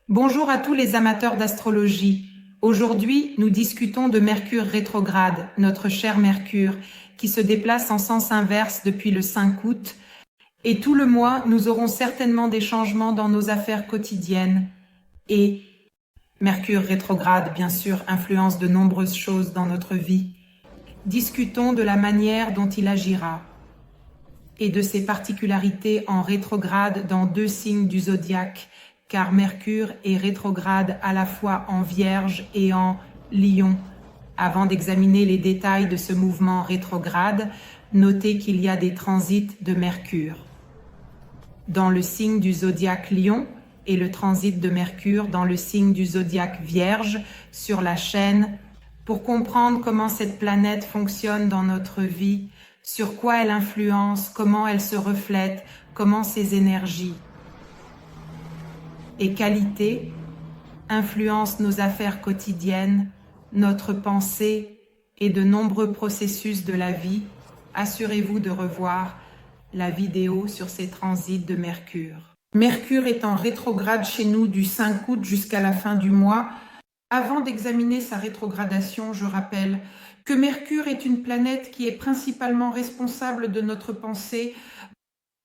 Bonjour à tous les amateurs d'astrologie. Aujourd'hui, nous discutons de Mercure rétrograde, notre cher Mercure, qui se déplace en sens inverse depuis le 5 août. Et tout le mois, nous aurons certainement des changements dans nos affaires quotidiennes. Et Mercure rétrograde, bien sûr, influence de nombreuses choses dans notre vie. Discutons de la manière dont il agira et de ses particularités en rétrograde dans 2 signes du zodiaque, car Mercure est rétrograde à la fois en Vierge et en Lion. Avant d'examiner les détails de ce mouvement rétrograde, notez qu'il y a des transits de Mercure dans le signe du zodiaque Lion et le transit de Mercure dans le signe du zodiaque Vierge sur la chaîne. Pour comprendre comment cette planète fonctionne dans notre vie, sur quoi elle influence, comment elle se reflète, comment ses énergies et qualités influencent nos affaires quotidiennes, notre pensée et de nombreux processus de la vie, assurez-vous de revoir la vidéo sur ces transits de Mercure. Mercure est en rétrograde chez nous du 5 août jusqu'à la fin du mois. Avant d'examiner sa rétrogradation, je rappelle que Mercure est une planète qui est principalement responsable de notre pensée,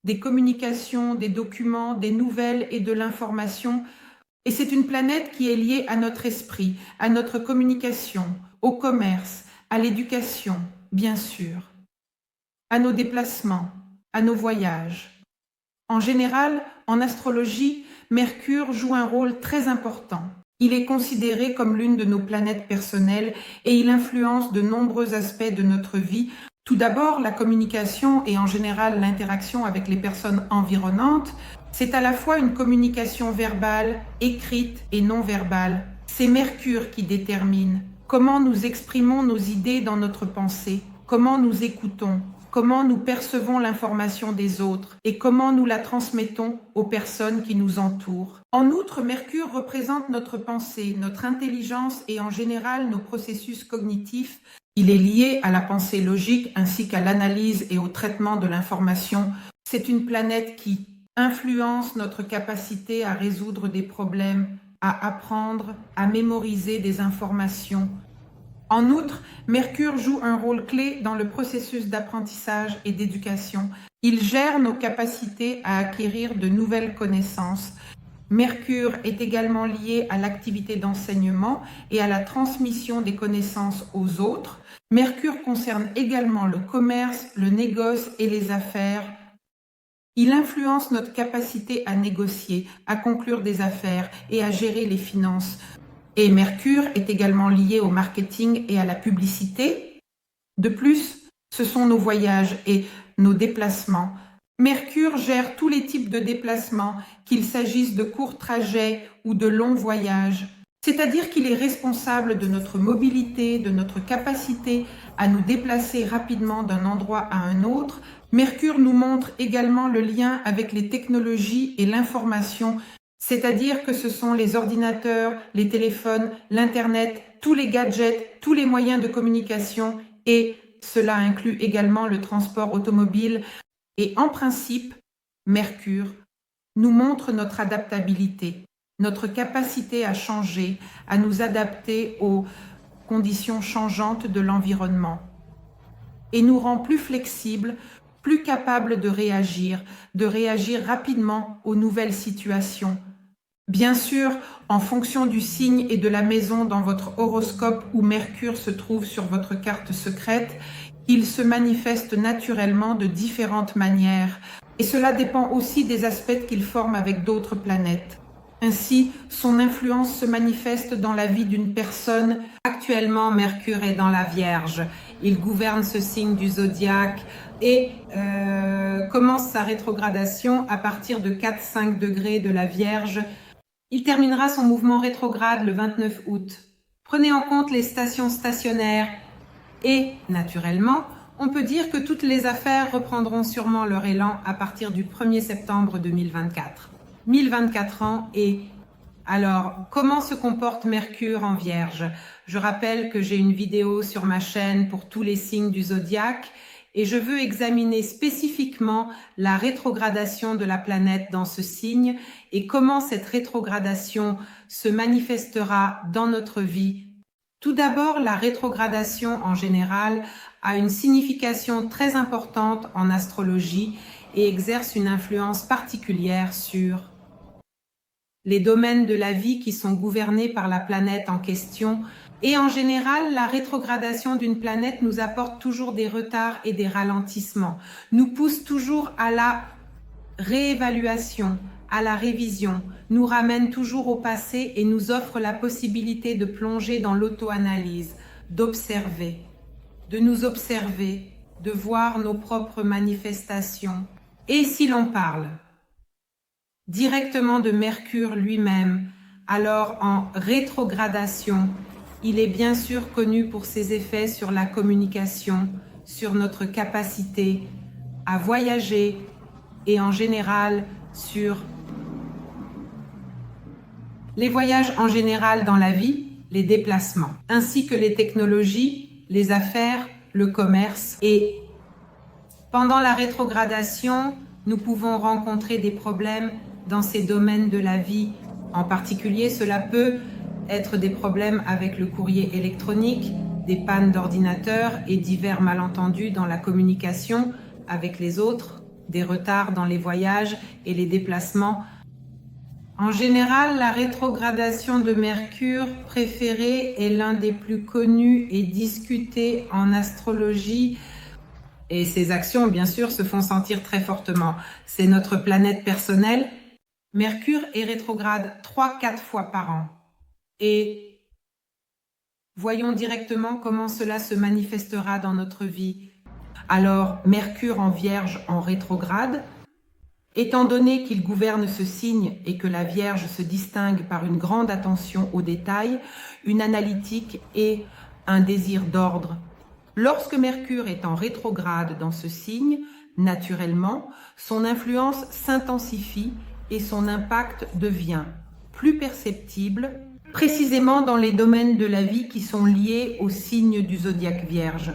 des communications, des documents, des nouvelles et de l'information. Et c'est une planète qui est liée à notre esprit, à notre communication, au commerce, à l'éducation, bien sûr, à nos déplacements, à nos voyages. En général, en astrologie, Mercure joue un rôle très important. Il est considéré comme l'une de nos planètes personnelles et il influence de nombreux aspects de notre vie. Tout d'abord, la communication et en général l'interaction avec les personnes environnantes. C'est à la fois une communication verbale, écrite et non verbale. C'est Mercure qui détermine comment nous exprimons nos idées dans notre pensée, comment nous écoutons, comment nous percevons l'information des autres et comment nous la transmettons aux personnes qui nous entourent. En outre, Mercure représente notre pensée, notre intelligence et en général nos processus cognitifs. Il est lié à la pensée logique ainsi qu'à l'analyse et au traitement de l'information. C'est une planète qui influence notre capacité à résoudre des problèmes, à apprendre, à mémoriser des informations. En outre, Mercure joue un rôle clé dans le processus d'apprentissage et d'éducation. Il gère nos capacités à acquérir de nouvelles connaissances. Mercure est également lié à l'activité d'enseignement et à la transmission des connaissances aux autres. Mercure concerne également le commerce, le négoce et les affaires. Il influence notre capacité à négocier, à conclure des affaires et à gérer les finances. Et Mercure est également lié au marketing et à la publicité. De plus, ce sont nos voyages et nos déplacements. Mercure gère tous les types de déplacements, qu'il s'agisse de courts trajets ou de longs voyages. C'est-à-dire qu'il est responsable de notre mobilité, de notre capacité à nous déplacer rapidement d'un endroit à un autre. Mercure nous montre également le lien avec les technologies et l'information, c'est-à-dire que ce sont les ordinateurs, les téléphones, l'Internet, tous les gadgets, tous les moyens de communication et cela inclut également le transport automobile. Et en principe, Mercure nous montre notre adaptabilité, notre capacité à changer, à nous adapter aux conditions changeantes de l'environnement et nous rend plus flexibles, plus capables de réagir rapidement aux nouvelles situations. Bien sûr, en fonction du signe et de la maison dans votre horoscope où Mercure se trouve sur votre carte secrète, il se manifeste naturellement de différentes manières. Et cela dépend aussi des aspects qu'il forme avec d'autres planètes. Ainsi, son influence se manifeste dans la vie d'une personne. Actuellement, Mercure est dans la Vierge. Il gouverne ce signe du zodiaque et commence sa rétrogradation à partir de 4-5 degrés de la Vierge. Il terminera son mouvement rétrograde le 29 août. Prenez en compte les stations stationnaires et, naturellement, on peut dire que toutes les affaires reprendront sûrement leur élan à partir du 1er septembre 2024. 1024 ans et alors, comment se comporte Mercure en Vierge? Je rappelle que j'ai une vidéo sur ma chaîne pour tous les signes du zodiaque et je veux examiner spécifiquement la rétrogradation de la planète dans ce signe et comment cette rétrogradation se manifestera dans notre vie. Tout d'abord, la rétrogradation en général a une signification très importante en astrologie et exerce une influence particulière sur les domaines de la vie qui sont gouvernés par la planète en question. Et en général, la rétrogradation d'une planète nous apporte toujours des retards et des ralentissements, nous pousse toujours à la réévaluation, à la révision, nous ramène toujours au passé et nous offre la possibilité de plonger dans l'auto-analyse, d'observer, de nous observer, de voir nos propres manifestations. Et si l'on parle directement de Mercure lui-même, alors en rétrogradation, il est bien sûr connu pour ses effets sur la communication, sur notre capacité à voyager et en général sur les voyages en général dans la vie, les déplacements, ainsi que les technologies, les affaires, le commerce. Et pendant la rétrogradation, nous pouvons rencontrer des problèmes dans ces domaines de la vie. En particulier, cela peut être des problèmes avec le courrier électronique, des pannes d'ordinateur et divers malentendus dans la communication avec les autres, des retards dans les voyages et les déplacements. En général, la rétrogradation de Mercure préférée est l'un des plus connus et discutés en astrologie. Et ses actions, bien sûr, se font sentir très fortement. C'est notre planète personnelle. Mercure est rétrograde 3-4 fois par an. Et voyons directement comment cela se manifestera dans notre vie. Alors, Mercure en Vierge en rétrograde, étant donné qu'il gouverne ce signe et que la Vierge se distingue par une grande attention aux détails, une analytique et un désir d'ordre. Lorsque Mercure est en rétrograde dans ce signe, naturellement, son influence s'intensifie et son impact devient plus perceptible, précisément dans les domaines de la vie qui sont liés au signe du zodiaque Vierge.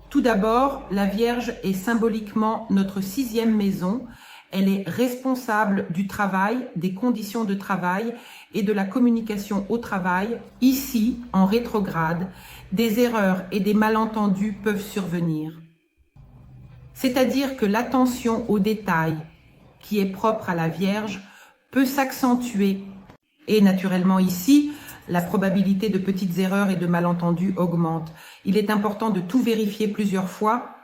Tout d'abord, la Vierge est symboliquement notre 6e maison. Elle est responsable du travail, des conditions de travail et de la communication au travail. Ici, en rétrograde, des erreurs et des malentendus peuvent survenir. C'est-à-dire que l'attention aux détails, qui est propre à la Vierge, peut s'accentuer. Et naturellement ici, la probabilité de petites erreurs et de malentendus augmente. Il est important de tout vérifier plusieurs fois.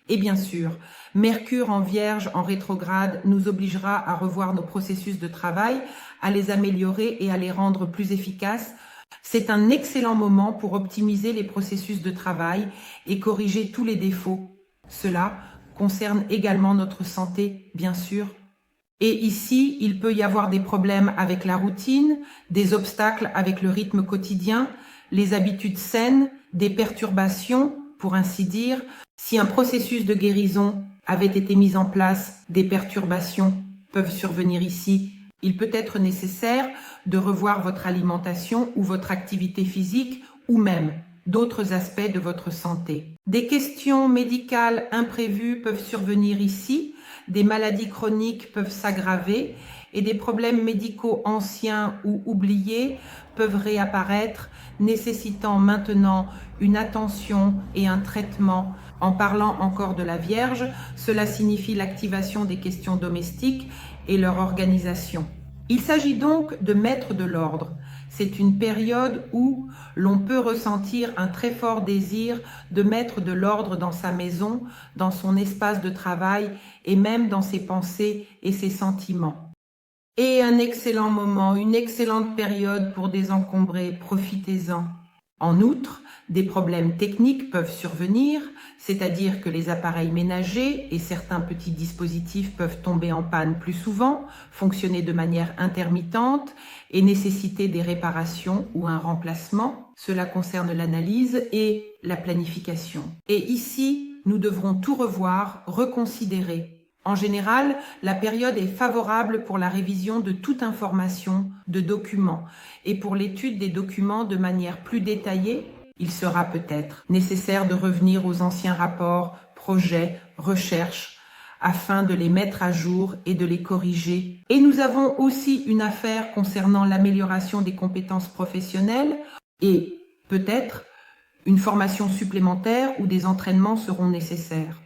Et bien sûr, Mercure en Vierge en rétrograde nous obligera à revoir nos processus de travail, à les améliorer et à les rendre plus efficaces. C'est un excellent moment pour optimiser les processus de travail et corriger tous les défauts. Cela concerne également notre santé, bien sûr. Et ici, il peut y avoir des problèmes avec la routine, des obstacles avec le rythme quotidien, les habitudes saines, des perturbations, pour ainsi dire. Si un processus de guérison avait été mis en place, des perturbations peuvent survenir ici. Il peut être nécessaire de revoir votre alimentation ou votre activité physique ou même d'autres aspects de votre santé. Des questions médicales imprévues peuvent survenir ici, des maladies chroniques peuvent s'aggraver et des problèmes médicaux anciens ou oubliés peuvent réapparaître, nécessitant maintenant une attention et un traitement. En parlant encore de la Vierge, cela signifie l'activation des questions domestiques et leur organisation. Il s'agit donc de mettre de l'ordre. C'est une période où l'on peut ressentir un très fort désir de mettre de l'ordre dans sa maison, dans son espace de travail et même dans ses pensées et ses sentiments. Et un excellent moment, une excellente période pour désencombrer, profitez-en. En outre, des problèmes techniques peuvent survenir, c'est-à-dire que les appareils ménagers et certains petits dispositifs peuvent tomber en panne plus souvent, fonctionner de manière intermittente et nécessiter des réparations ou un remplacement. Cela concerne l'analyse et la planification. Et ici, nous devrons tout revoir, reconsidérer. En général, la période est favorable pour la révision de toute information, de documents, et pour l'étude des documents de manière plus détaillée. Il sera peut-être nécessaire de revenir aux anciens rapports, projets, recherches, afin de les mettre à jour et de les corriger. Et nous avons aussi une affaire concernant l'amélioration des compétences professionnelles et peut-être une formation supplémentaire ou des entraînements seront nécessaires.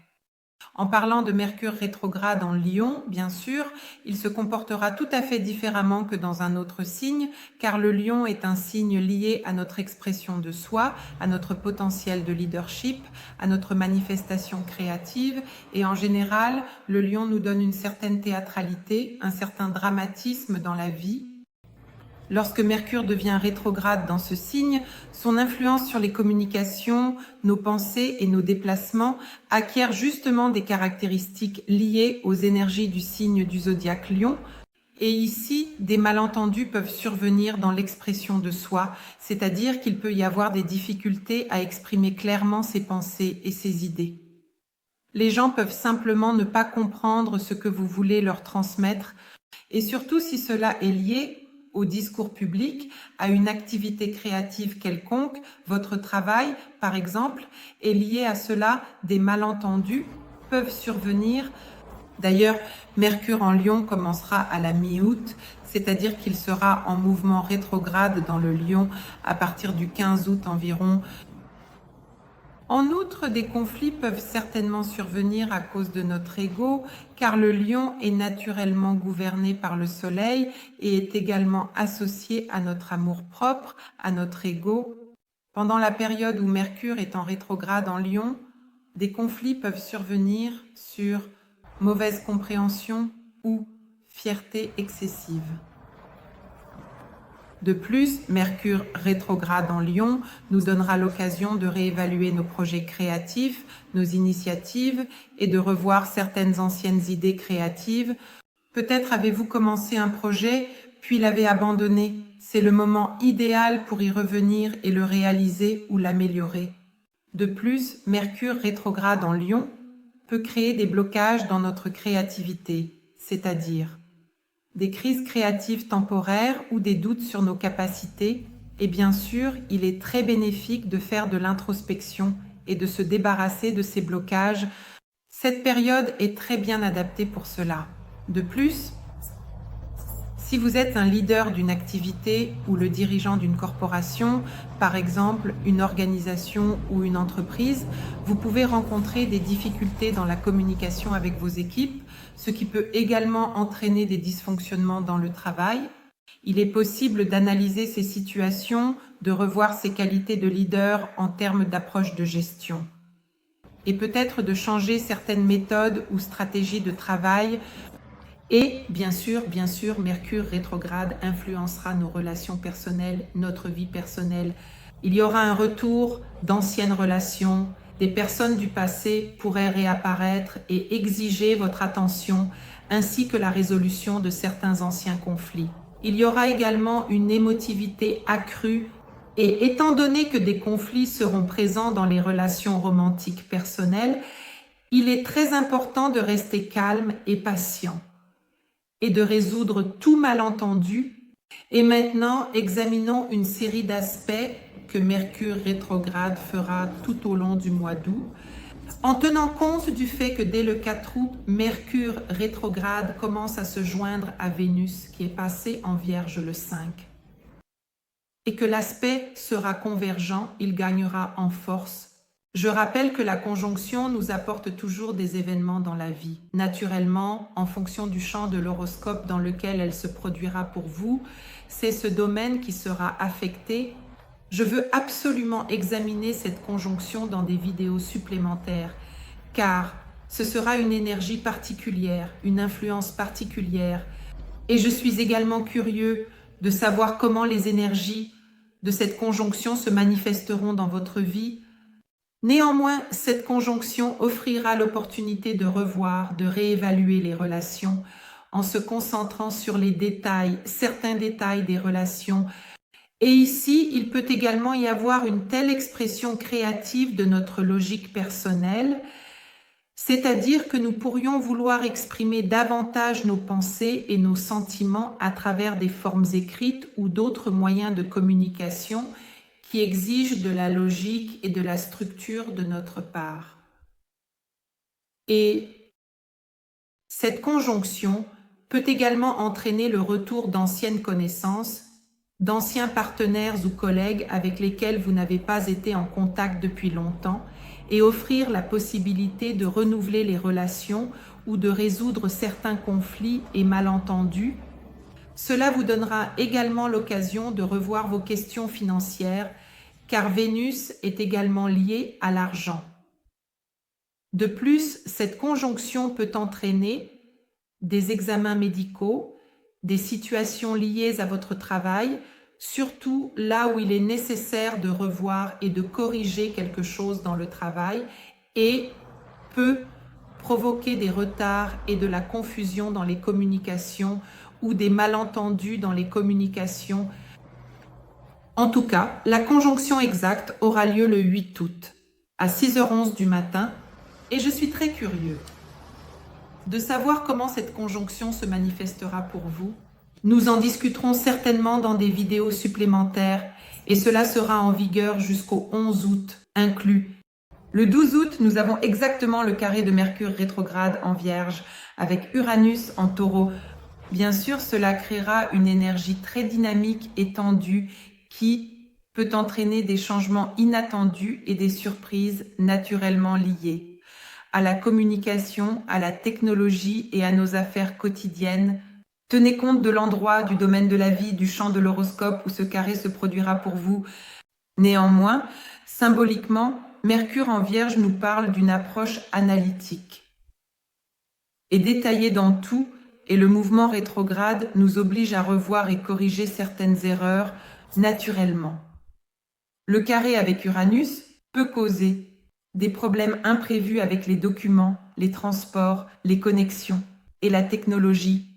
En parlant de Mercure rétrograde en Lion, bien sûr, il se comportera tout à fait différemment que dans un autre signe, car le Lion est un signe lié à notre expression de soi, à notre potentiel de leadership, à notre manifestation créative, et en général, le Lion nous donne une certaine théâtralité, un certain dramatisme dans la vie. Lorsque Mercure devient rétrograde dans ce signe, son influence sur les communications, nos pensées et nos déplacements acquiert justement des caractéristiques liées aux énergies du signe du zodiaque Lion. Et ici, des malentendus peuvent survenir dans l'expression de soi, c'est-à-dire qu'il peut y avoir des difficultés à exprimer clairement ses pensées et ses idées. Les gens peuvent simplement ne pas comprendre ce que vous voulez leur transmettre, et surtout si cela est lié au discours public, à une activité créative quelconque, votre travail, par exemple, est lié à cela, des malentendus peuvent survenir. D'ailleurs, Mercure en Lion commencera à la mi-août, c'est-à-dire qu'il sera en mouvement rétrograde dans le Lion à partir du 15 août environ. En outre, des conflits peuvent certainement survenir à cause de notre ego, car le Lion est naturellement gouverné par le Soleil et est également associé à notre amour-propre, à notre ego. Pendant la période où Mercure est en rétrograde en Lion, des conflits peuvent survenir sur mauvaise compréhension ou fierté excessive. De plus, Mercure rétrograde en Lion nous donnera l'occasion de réévaluer nos projets créatifs, nos initiatives et de revoir certaines anciennes idées créatives. Peut-être avez-vous commencé un projet puis l'avez abandonné. C'est le moment idéal pour y revenir et le réaliser ou l'améliorer. De plus, Mercure rétrograde en Lion peut créer des blocages dans notre créativité, c'est-à-dire des crises créatives temporaires ou des doutes sur nos capacités, et bien sûr, il est très bénéfique de faire de l'introspection et de se débarrasser de ces blocages. Cette période est très bien adaptée pour cela. De plus, si vous êtes un leader d'une activité ou le dirigeant d'une corporation, par exemple une organisation ou une entreprise, vous pouvez rencontrer des difficultés dans la communication avec vos équipes, ce qui peut également entraîner des dysfonctionnements dans le travail. Il est possible d'analyser ces situations, de revoir ses qualités de leader en termes d'approche de gestion. Et peut-être de changer certaines méthodes ou stratégies de travail. Et bien sûr, Mercure rétrograde influencera nos relations personnelles, notre vie personnelle. Il y aura un retour d'anciennes relations. Des personnes du passé pourraient réapparaître et exiger votre attention, ainsi que la résolution de certains anciens conflits. Il y aura également une émotivité accrue. Et étant donné que des conflits seront présents dans les relations romantiques personnelles, il est très important de rester calme et patient et de résoudre tout malentendu. Et maintenant, examinons une série d'aspects que Mercure rétrograde fera tout au long du mois d'août, en tenant compte du fait que dès le 4 août, Mercure rétrograde commence à se joindre à Vénus, qui est passée en Vierge le 5. Et que l'aspect sera convergent, il gagnera en force. Je rappelle que la conjonction nous apporte toujours des événements dans la vie. Naturellement, en fonction du champ de l'horoscope dans lequel elle se produira pour vous, c'est ce domaine qui sera affecté. Je veux absolument examiner cette conjonction dans des vidéos supplémentaires, car ce sera une énergie particulière, une influence particulière. Et je suis également curieux de savoir comment les énergies de cette conjonction se manifesteront dans votre vie. Néanmoins, cette conjonction offrira l'opportunité de revoir, de réévaluer les relations en se concentrant sur les détails, certains détails des relations. Et ici, il peut également y avoir une telle expression créative de notre logique personnelle, c'est-à-dire que nous pourrions vouloir exprimer davantage nos pensées et nos sentiments à travers des formes écrites ou d'autres moyens de communication qui exigent de la logique et de la structure de notre part. Et cette conjonction peut également entraîner le retour d'anciennes connaissances, d'anciens partenaires ou collègues avec lesquels vous n'avez pas été en contact depuis longtemps et offrir la possibilité de renouveler les relations ou de résoudre certains conflits et malentendus. Cela vous donnera également l'occasion de revoir vos questions financières car Vénus est également liée à l'argent. De plus, cette conjonction peut entraîner des examens médicaux, des situations liées à votre travail, surtout là où il est nécessaire de revoir et de corriger quelque chose dans le travail et peut provoquer des retards et de la confusion dans les communications ou des malentendus dans les communications. En tout cas, la conjonction exacte aura lieu le 8 août à 6h11 du matin et je suis très curieux de savoir comment cette conjonction se manifestera pour vous. Nous en discuterons certainement dans des vidéos supplémentaires et cela sera en vigueur jusqu'au 11 août inclus. Le 12 août, nous avons exactement le carré de Mercure rétrograde en Vierge avec Uranus en Taureau. Bien sûr, cela créera une énergie très dynamique et tendue qui peut entraîner des changements inattendus et des surprises naturellement liées à la communication, à la technologie et à nos affaires quotidiennes. Tenez compte de l'endroit, du domaine de la vie, du champ de l'horoscope où ce carré se produira pour vous. Néanmoins, symboliquement, Mercure en Vierge nous parle d'une approche analytique et détaillée dans tout, et le mouvement rétrograde nous oblige à revoir et corriger certaines erreurs naturellement. Le carré avec Uranus peut causer des problèmes imprévus avec les documents, les transports, les connexions et la technologie.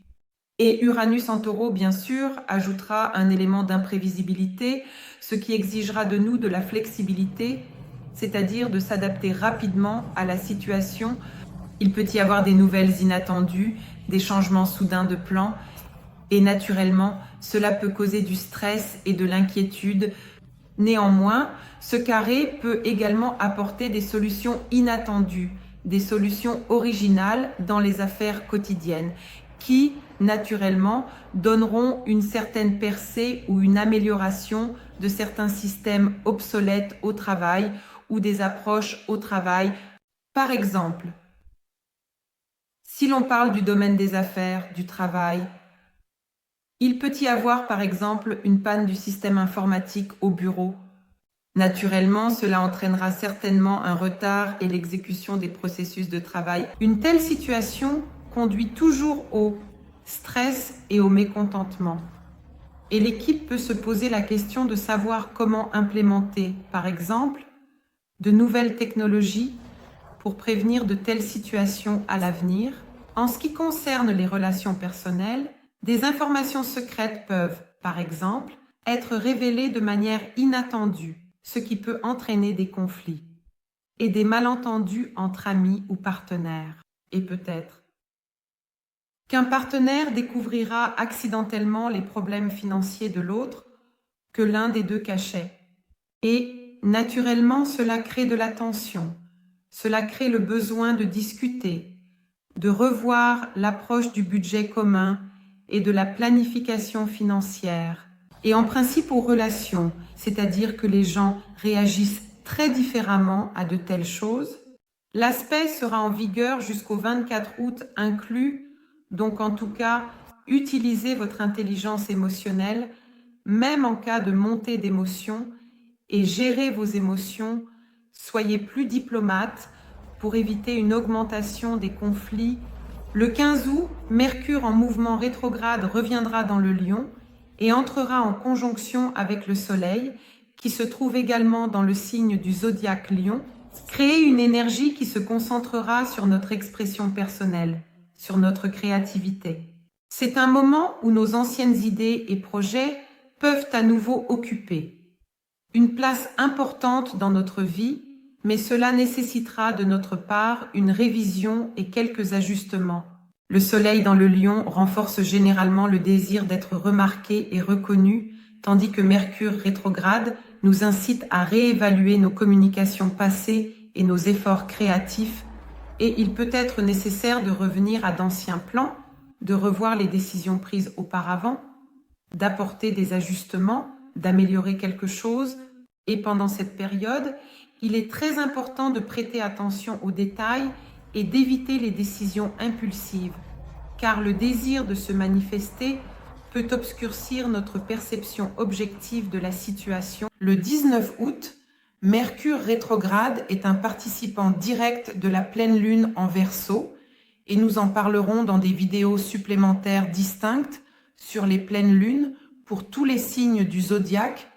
Et Uranus en Taureau, bien sûr, ajoutera un élément d'imprévisibilité, ce qui exigera de nous de la flexibilité, c'est-à-dire de s'adapter rapidement à la situation. Il peut y avoir des nouvelles inattendues, des changements soudains de plan, et naturellement, cela peut causer du stress et de l'inquiétude. Néanmoins, ce carré peut également apporter des solutions inattendues, des solutions originales dans les affaires quotidiennes, qui, naturellement, donneront une certaine percée ou une amélioration de certains systèmes obsolètes au travail ou des approches au travail. Par exemple, si l'on parle du domaine des affaires, du travail, il peut y avoir par exemple une panne du système informatique au bureau. Naturellement, cela entraînera certainement un retard et l'exécution des processus de travail. Une telle situation conduit toujours au stress et au mécontentement. Et l'équipe peut se poser la question de savoir comment implémenter, par exemple, de nouvelles technologies pour prévenir de telles situations à l'avenir. En ce qui concerne les relations personnelles, des informations secrètes peuvent, par exemple, être révélées de manière inattendue, ce qui peut entraîner des conflits et des malentendus entre amis ou partenaires. Et peut-être qu'un partenaire découvrira accidentellement les problèmes financiers de l'autre que l'un des deux cachait. Et naturellement, cela crée de la tension, cela crée le besoin de discuter, de revoir l'approche du budget commun et de la planification financière. Et en principe aux relations, c'est-à-dire que les gens réagissent très différemment à de telles choses. L'aspect sera en vigueur jusqu'au 24 août inclus, donc en tout cas, utilisez votre intelligence émotionnelle, même en cas de montée d'émotions, et gérez vos émotions, soyez plus diplomate pour éviter une augmentation des conflits. Le 15 août, Mercure en mouvement rétrograde reviendra dans le Lion et entrera en conjonction avec le Soleil, qui se trouve également dans le signe du zodiaque Lion, créer une énergie qui se concentrera sur notre expression personnelle, sur notre créativité. C'est un moment où nos anciennes idées et projets peuvent à nouveau occuper une place importante dans notre vie, mais cela nécessitera de notre part une révision et quelques ajustements. Le Soleil dans le Lion renforce généralement le désir d'être remarqué et reconnu, tandis que Mercure rétrograde nous incite à réévaluer nos communications passées et nos efforts créatifs. et il peut être nécessaire de revenir à d'anciens plans, de revoir les décisions prises auparavant, d'apporter des ajustements, d'améliorer quelque chose. Et pendant cette période, il est très important de prêter attention aux détails et d'éviter les décisions impulsives, car le désir de se manifester peut obscurcir notre perception objective de la situation. Le 19 août, Mercure rétrograde est un participant direct de la pleine lune en Verseau, et nous en parlerons dans des vidéos supplémentaires distinctes sur les pleines lunes pour tous les signes du zodiaque.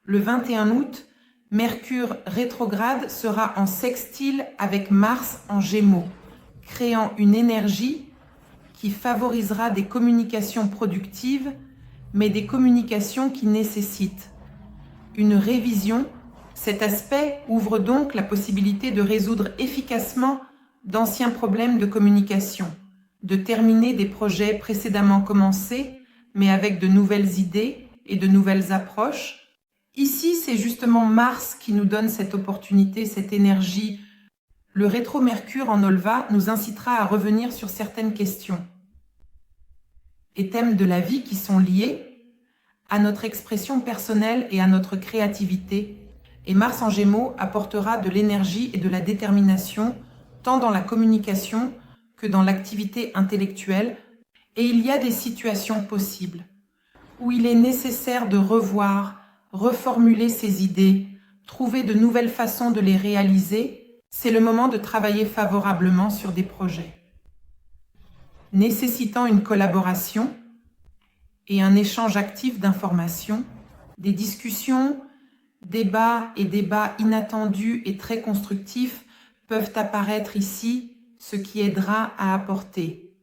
Le 21 août, Mercure rétrograde sera en sextile avec Mars en Gémeaux, créant une énergie qui favorisera des communications productives, mais des communications qui nécessitent une révision. Cet aspect ouvre donc la possibilité de résoudre efficacement d'anciens problèmes de communication, de terminer des projets précédemment commencés, mais avec de nouvelles idées et de nouvelles approches. Ici, c'est justement Mars qui nous donne cette opportunité, cette énergie. Le rétro-Mercure en Olva nous incitera à revenir sur certaines questions et thèmes de la vie qui sont liés à notre expression personnelle et à notre créativité. Et Mars en Gémeaux apportera de l'énergie et de la détermination, tant dans la communication que dans l'activité intellectuelle. Et il y a des situations possibles où il est nécessaire de revoir, reformuler ses idées, trouver de nouvelles façons de les réaliser. C'est le moment de travailler favorablement sur des projets nécessitant une collaboration et un échange actif d'informations, des discussions, débats inattendus et très constructifs peuvent apparaître ici, ce qui aidera à apporter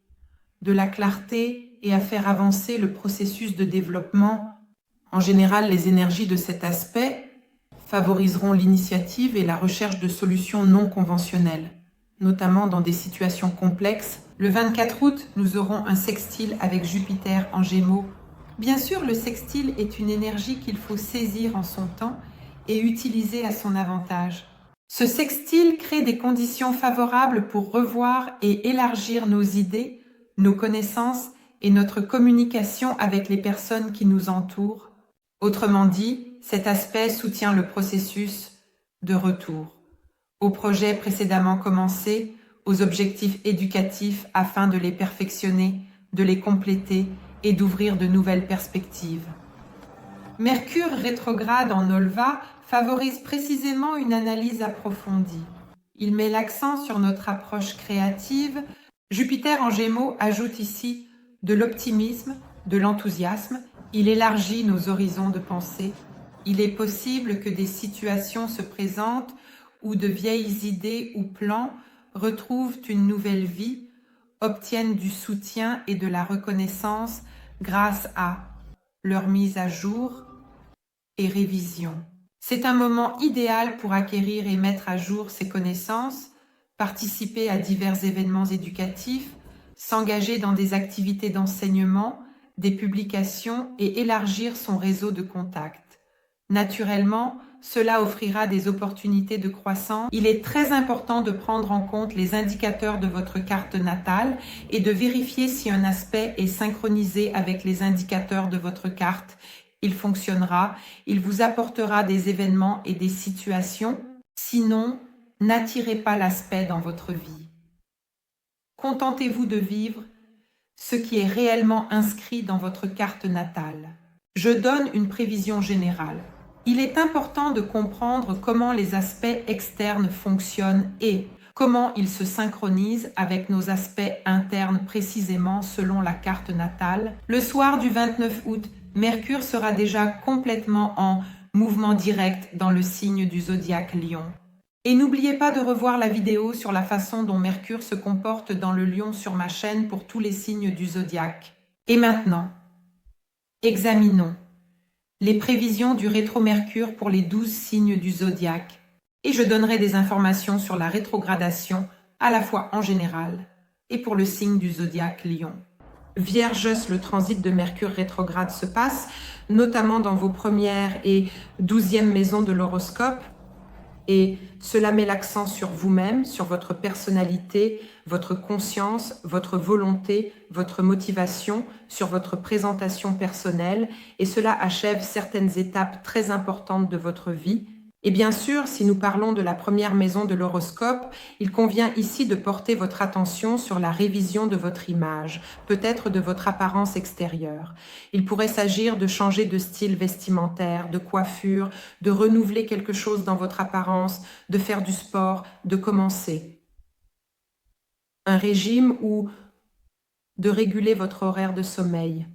de la clarté et à faire avancer le processus de développement. En général, les énergies de cet aspect favoriseront l'initiative et la recherche de solutions non conventionnelles, notamment dans des situations complexes. Le 24 août, nous aurons un sextile avec Jupiter en Gémeaux. Bien sûr, le sextile est une énergie qu'il faut saisir en son temps et utiliser à son avantage. Ce sextile crée des conditions favorables pour revoir et élargir nos idées, nos connaissances et notre communication avec les personnes qui nous entourent. Autrement dit, cet aspect soutient le processus de retour aux projets précédemment commencés, aux objectifs éducatifs afin de les perfectionner, de les compléter et d'ouvrir de nouvelles perspectives. Mercure rétrograde en Olva favorise précisément une analyse approfondie. Il met l'accent sur notre approche créative. Jupiter en Gémeaux ajoute ici de l'optimisme, de l'enthousiasme. Il élargit nos horizons de pensée. Il est possible que des situations se présentent où de vieilles idées ou plans retrouvent une nouvelle vie, obtiennent du soutien et de la reconnaissance grâce à leur mise à jour et révision. C'est un moment idéal pour acquérir et mettre à jour ses connaissances, participer à divers événements éducatifs, s'engager dans des activités d'enseignement, des publications et élargir son réseau de contacts. Naturellement, cela offrira des opportunités de croissance. Il est très important de prendre en compte les indicateurs de votre carte natale et de vérifier si un aspect est synchronisé avec les indicateurs de votre carte. Il fonctionnera, il vous apportera des événements et des situations. Sinon, n'attirez pas l'aspect dans votre vie. Contentez-vous de vivre ce qui est réellement inscrit dans votre carte natale. Je donne une prévision générale. Il est important de comprendre comment les aspects externes fonctionnent et comment ils se synchronisent avec nos aspects internes précisément selon la carte natale. Le soir du 29 août, Mercure sera déjà complètement en mouvement direct dans le signe du zodiaque Lion. Et n'oubliez pas de revoir la vidéo sur la façon dont Mercure se comporte dans le Lion sur ma chaîne pour tous les signes du zodiaque. Et maintenant, examinons les prévisions du rétro-Mercure pour les 12 signes du zodiaque. Et je donnerai des informations sur la rétrogradation à la fois en général et pour le signe du zodiaque Lion. Vierges, le transit de Mercure rétrograde se passe, notamment dans vos premières et 12e maisons de l'horoscope. Et cela met l'accent sur vous-même, sur votre personnalité, votre conscience, votre volonté, votre motivation, sur votre présentation personnelle, et cela achève certaines étapes très importantes de votre vie. Et bien sûr, si nous parlons de la première maison de l'horoscope, il convient ici de porter votre attention sur la révision de votre image, peut-être de votre apparence extérieure. Il pourrait s'agir de changer de style vestimentaire, de coiffure, de renouveler quelque chose dans votre apparence, de faire du sport, de commencer un régime ou de réguler votre horaire de sommeil.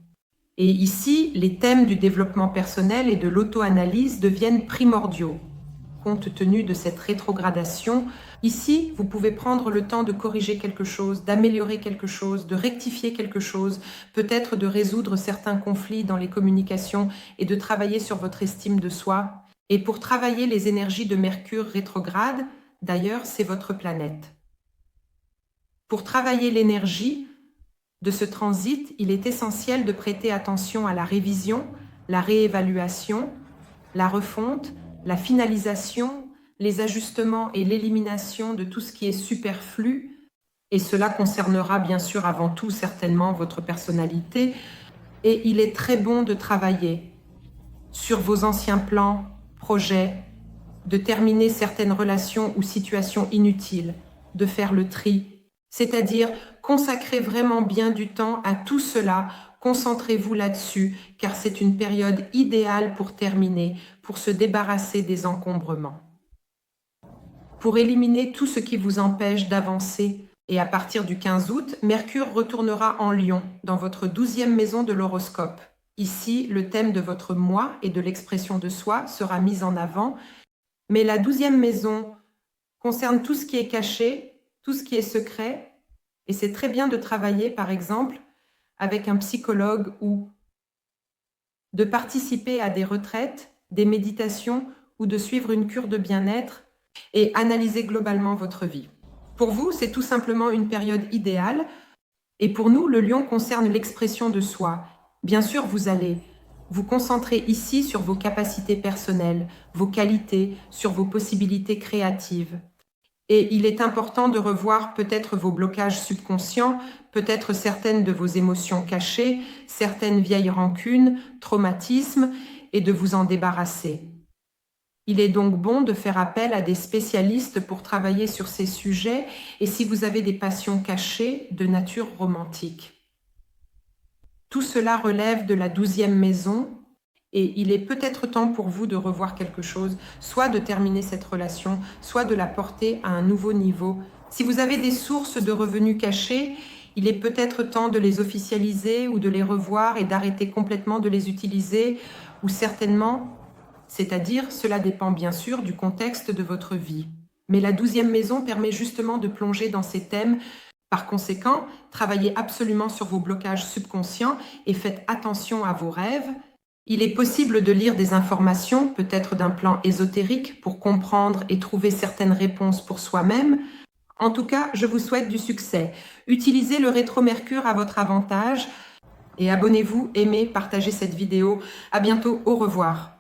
Et ici, les thèmes du développement personnel et de l'auto-analyse deviennent primordiaux. Compte tenu de cette rétrogradation, ici, vous pouvez prendre le temps de corriger quelque chose, d'améliorer quelque chose, de rectifier quelque chose, peut-être de résoudre certains conflits dans les communications et de travailler sur votre estime de soi. Et pour travailler les énergies de Mercure rétrograde, d'ailleurs, c'est votre planète. Pour travailler l'énergie de ce transit, il est essentiel de prêter attention à la révision, la réévaluation, la refonte, la finalisation, les ajustements et l'élimination de tout ce qui est superflu. Et cela concernera bien sûr avant tout certainement votre personnalité. Et il est très bon de travailler sur vos anciens plans, projets, de terminer certaines relations ou situations inutiles, de faire le tri, c'est-à-dire consacrez vraiment bien du temps à tout cela, concentrez-vous là-dessus, car c'est une période idéale pour terminer, pour se débarrasser des encombrements, pour éliminer tout ce qui vous empêche d'avancer. Et à partir du 15 août, Mercure retournera en Lion, dans votre 12e maison de l'horoscope. Ici, le thème de votre moi et de l'expression de soi sera mis en avant, mais la 12e maison concerne tout ce qui est caché, tout ce qui est secret, et c'est très bien de travailler, par exemple, avec un psychologue ou de participer à des retraites, des méditations ou de suivre une cure de bien-être et analyser globalement votre vie. Pour vous, c'est tout simplement une période idéale, et pour nous, le Lion concerne l'expression de soi. Bien sûr, vous allez vous concentrer ici sur vos capacités personnelles, vos qualités, sur vos possibilités créatives. Et il est important de revoir peut-être vos blocages subconscients, peut-être certaines de vos émotions cachées, certaines vieilles rancunes, traumatismes, et de vous en débarrasser. Il est donc bon de faire appel à des spécialistes pour travailler sur ces sujets et si vous avez des passions cachées de nature romantique. Tout cela relève de la 12e maison. Et il est peut-être temps pour vous de revoir quelque chose, soit de terminer cette relation, soit de la porter à un nouveau niveau. Si vous avez des sources de revenus cachés, il est peut-être temps de les officialiser ou de les revoir et d'arrêter complètement de les utiliser, ou certainement, c'est-à-dire, cela dépend bien sûr du contexte de votre vie. Mais la 12e maison permet justement de plonger dans ces thèmes. Par conséquent, travaillez absolument sur vos blocages subconscients et faites attention à vos rêves. Il est possible de lire des informations, peut-être d'un plan ésotérique, pour comprendre et trouver certaines réponses pour soi-même. En tout cas, je vous souhaite du succès. Utilisez le rétro-mercure à votre avantage et abonnez-vous, aimez, partagez cette vidéo. À bientôt, au revoir.